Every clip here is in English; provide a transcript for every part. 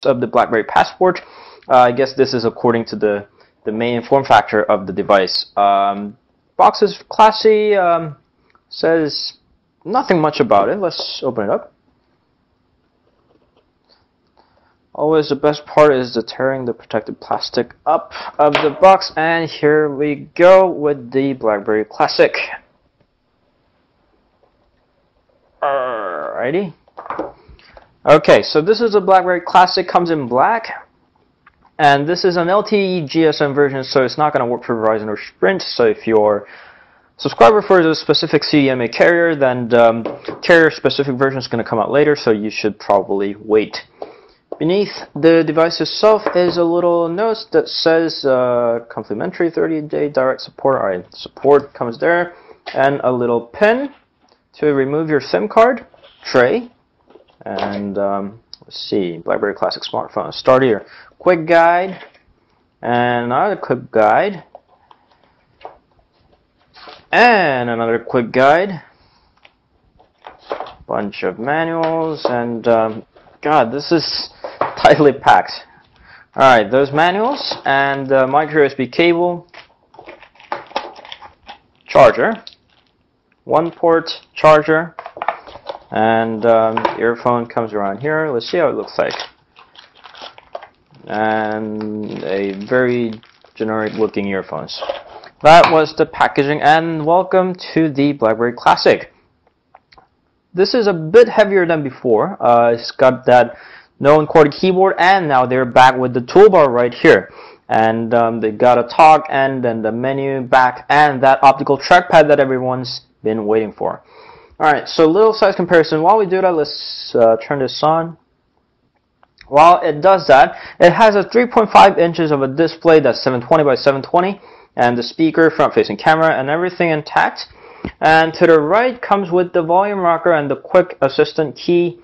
of the BlackBerry Passport. I guess this is according to the main form factor of the device. Box is classy, says nothing much about it. Let's open it up. Always the best part is the tearing the protective plastic up of the box, and here we go with the BlackBerry Classic. Alrighty. Okay, so this is a BlackBerry Classic, comes in black, and this is an LTE GSM version, so it's not going to work for Verizon or Sprint. So if you're a subscriber for the specific CDMA carrier, then the carrier-specific version is going to come out later, so you should probably wait. Beneath the device itself is a little note that says complimentary 30-day direct support. Alright, support comes there, and a little pin to remove your SIM card tray. And let's see, BlackBerry Classic smartphone. Start here. Quick guide, and another quick guide, and another quick guide. Bunch of manuals, and God, this is tightly packed. Alright, those manuals and micro USB cable, charger, 1-port charger, and earphone comes around here. Let's see how it looks like. And a very generic looking earphones. That was the packaging, and welcome to the BlackBerry Classic. This is a bit heavier than before. It's got that known QWERTY keyboard, and now they're back with the toolbar right here. And they got a talk, and then the menu back, and that optical trackpad that everyone's been waiting for. Alright, so little size comparison. While we do that, let's turn this on. While it does that, it has a 3.5 inches of a display that's 720 by 720, and the speaker, front-facing camera, and everything intact. And to the right comes with the volume rocker and the quick assistant key.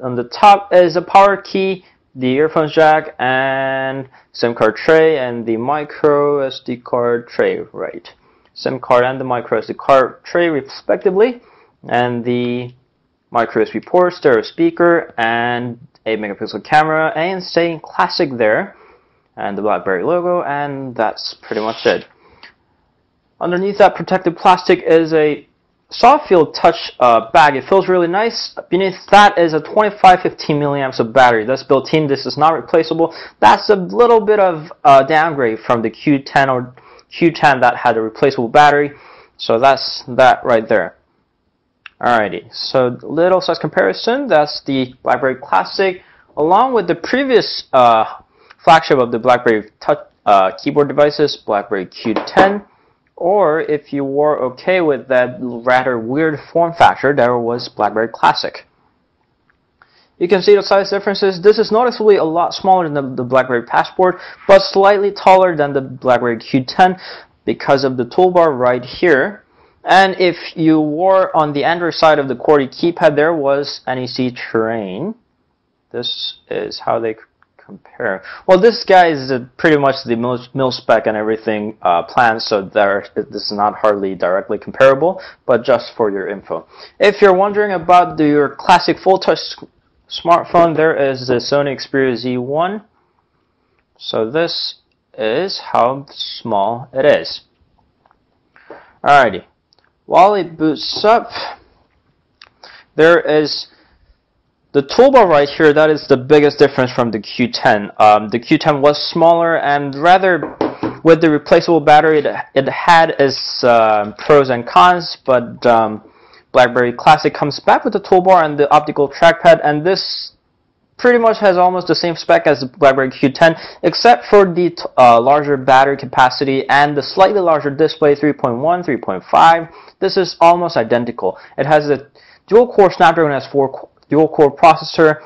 On the top is a power key, the earphones jack, and SIM card tray, and the micro SD card tray, right. SIM card and the micro SD card tray respectively, and the micro USB port, stereo speaker, and 8-megapixel camera, and staying classic there, and the BlackBerry logo, and that's pretty much it. Underneath that protective plastic is a soft feel touch bag. It feels really nice. Beneath that is a 2515 milliamps of battery. That's built in. This is not replaceable. That's a little bit of downgrade from the Q10 or Q10 that had a replaceable battery. So that's that right there. Alrighty, so little size comparison. That's the BlackBerry Classic, along with the previous flagship of the BlackBerry touch keyboard devices, BlackBerry Q10. Or if you were okay with that rather weird form factor, there was BlackBerry Classic. You can see the size differences. This is noticeably a lot smaller than the BlackBerry Passport, but slightly taller than the BlackBerry Q10 because of the toolbar right here. And if you were on the Android side of the QWERTY keypad, there was NEC Terrain. This is how they compare. Well, this guy is pretty much the mil spec and everything planned, so this is not hardly directly comparable, but just for your info. If you're wondering about your classic full touch smartphone, there is the Sony Xperia Z1. So this is how small it is. Alrighty. While it boots up, there is the toolbar right here. That is the biggest difference from the Q10. The Q10 was smaller, and rather with the replaceable battery, it had its pros and cons, but BlackBerry Classic comes back with the toolbar and the optical trackpad, and this pretty much has almost the same spec as the BlackBerry Q10, except for the larger battery capacity and the slightly larger display, 3.1, 3.5. This is almost identical. It has a dual-core Snapdragon S4 dual-core processor,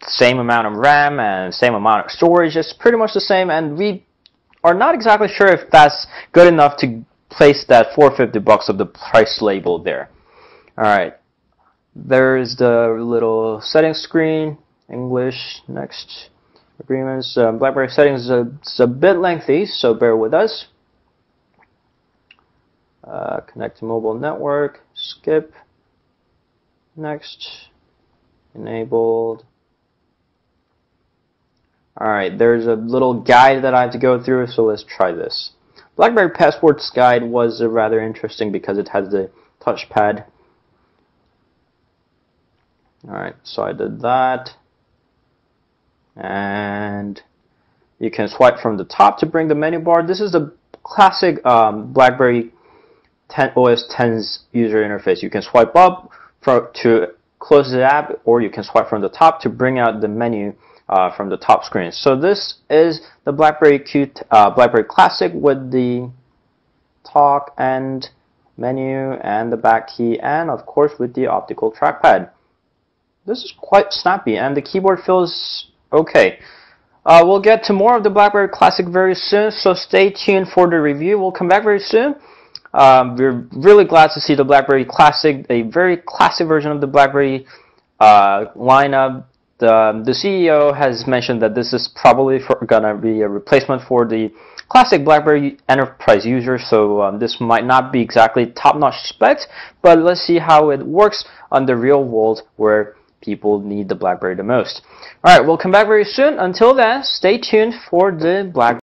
same amount of RAM and same amount of storage. It's pretty much the same, and we are not exactly sure if that's good enough to place that $450 of the price label there. Alright. There's the little settings screen, English, next, agreements. BlackBerry settings is a bit lengthy, so bear with us. Connect to mobile network, skip, next, enabled, Alright, there's a little guide that I have to go through, so let's try this. BlackBerry Passport's guide was rather interesting because it has the touchpad. Alright, so I did that. And you can swipe from the top to bring the menu bar. This is the classic BlackBerry OS X's user interface. You can swipe up to close the app, or you can swipe from the top to bring out the menu from the top screen. So this is the BlackBerry Classic with the talk and menu and the back key, and of course with the optical trackpad. This is quite snappy, and the keyboard feels okay. We'll get to more of the BlackBerry Classic very soon, so stay tuned for the review. We'll come back very soon. We're really glad to see the BlackBerry Classic, a very classic version of the BlackBerry lineup. The CEO has mentioned that this is probably gonna be a replacement for the classic BlackBerry Enterprise user, so this might not be exactly top-notch specs, but let's see how it works on the real world where people need the BlackBerry the most. Alright, we'll come back very soon. Until then, stay tuned for the BlackBerry